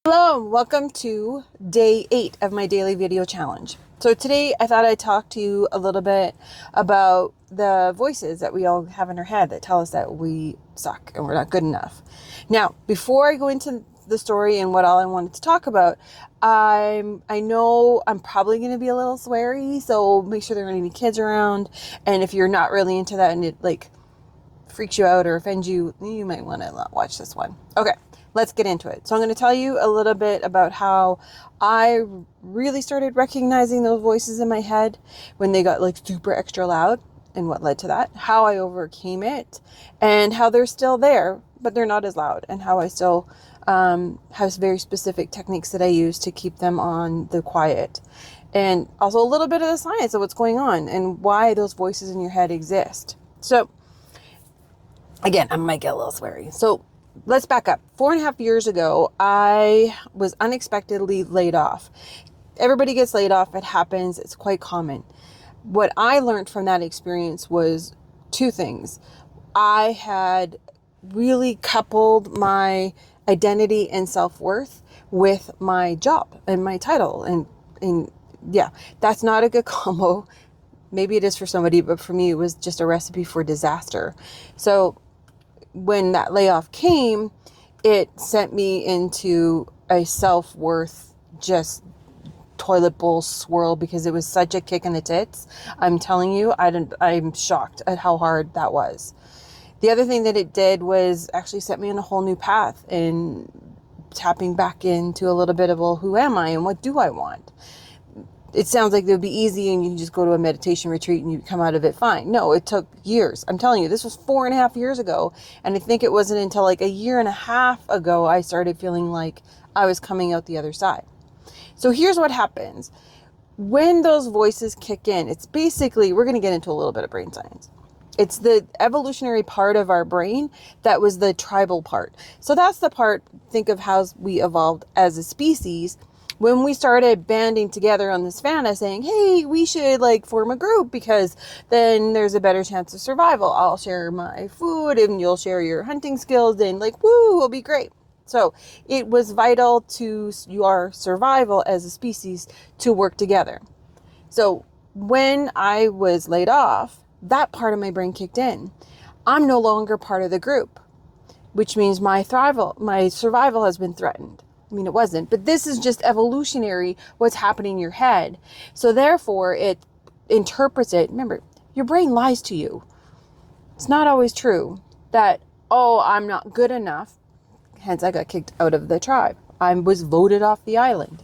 Hello, and welcome to day 8 of my daily video challenge. So today I thought I'd talk to you a little bit about the voices that we all have in our head that tell us that we suck and we're not good enough. Now, before I go into the story and what all I wanted to talk about, I know I'm probably going to be a little sweary, so make sure there aren't any kids around. And if you're not really into that and it freaks you out or offends you, you might want to not watch this one. Okay, let's get into it. So I'm going to tell you a little bit about how I really started recognizing those voices in my head when they got super extra loud and what led to that, how I overcame it, and how they're still there, but they're not as loud, and how I still have very specific techniques that I use to keep them on the quiet. And also a little bit of the science of what's going on and why those voices in your head exist. So again, I might get a little sweary. So let's back up. 4.5 years ago, I was unexpectedly laid off. Everybody gets laid off. It happens. It's quite common. What I learned from that experience was two things. I had really coupled my identity and self-worth with my job and my title. And yeah, that's not a good combo. Maybe it is for somebody, but for me, it was just a recipe for disaster. So when that layoff came, it sent me into a self-worth just toilet bowl swirl because it was such a kick in the tits. I'm telling you, I'm shocked at how hard that was. The other thing that it did was actually set me on a whole new path and tapping back into a little bit of, well, who am I and what do I want? It sounds like it would be easy and you can just go to a meditation retreat and you come out of it fine. No, it took years. I'm telling you, this was 4.5 years ago. And I think it wasn't until a year and a half ago I started feeling like I was coming out the other side. So here's what happens. When those voices kick in, it's basically, we're going to get into a little bit of brain science. It's the evolutionary part of our brain that was the tribal part. So that's the part, think of how we evolved as a species. When we started banding together on this savannah saying, hey, we should form a group because then there's a better chance of survival. I'll share my food and you'll share your hunting skills and woo, it'll be great. So it was vital to your survival as a species to work together. So when I was laid off, that part of my brain kicked in. I'm no longer part of the group, which means my survival has been threatened. I mean, it wasn't, but this is just evolutionary, what's happening in your head. So therefore it interprets it. Remember, your brain lies to you. It's not always true that, oh, I'm not good enough. Hence I got kicked out of the tribe. I was voted off the island.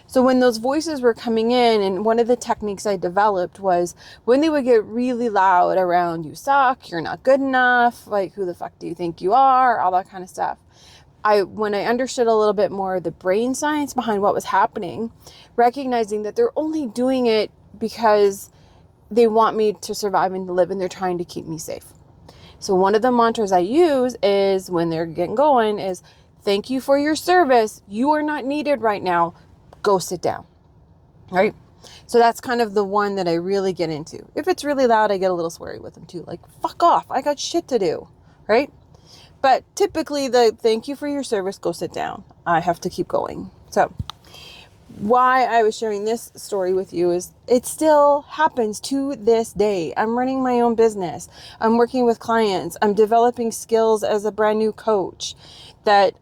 So when those voices were coming in, and one of the techniques I developed was when they would get really loud around, you suck, you're not good enough, who the fuck do you think you are, all that kind of stuff. When I understood a little bit more of the brain science behind what was happening, recognizing that they're only doing it because they want me to survive and to live and they're trying to keep me safe. So one of the mantras I use is when they're getting going is, thank you for your service. You are not needed right now. Go sit down. Right? So that's kind of the one that I really get into. If it's really loud, I get a little sweary with them too. Fuck off. I got shit to do. Right? But typically the thank you for your service, go sit down. I have to keep going. So why I was sharing this story with you is it still happens to this day. I'm running my own business. I'm working with clients. I'm developing skills as a brand new coach that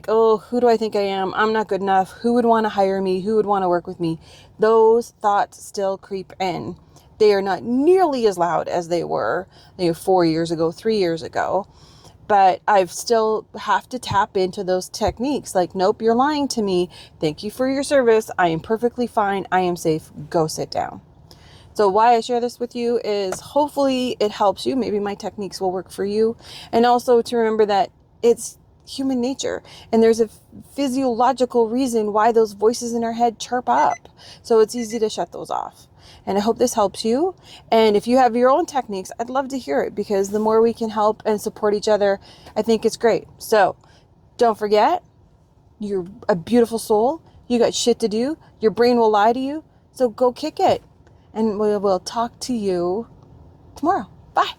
oh, who do I think I am? I'm not good enough. Who would want to hire me? Who would want to work with me? Those thoughts still creep in. They are not nearly as loud as they were 4 years ago, 3 years ago. But I've still have to tap into those techniques. Nope, you're lying to me. Thank you for your service. I am perfectly fine. I am safe. Go sit down. So why I share this with you is hopefully it helps you. Maybe my techniques will work for you. And also to remember that it's human nature. And there's a physiological reason why those voices in our head chirp up. So it's easy to shut those off. And I hope this helps you. And if you have your own techniques, I'd love to hear it because the more we can help and support each other, I think it's great. So don't forget, you're a beautiful soul. You got shit to do. Your brain will lie to you. So go kick it. And we will talk to you tomorrow. Bye.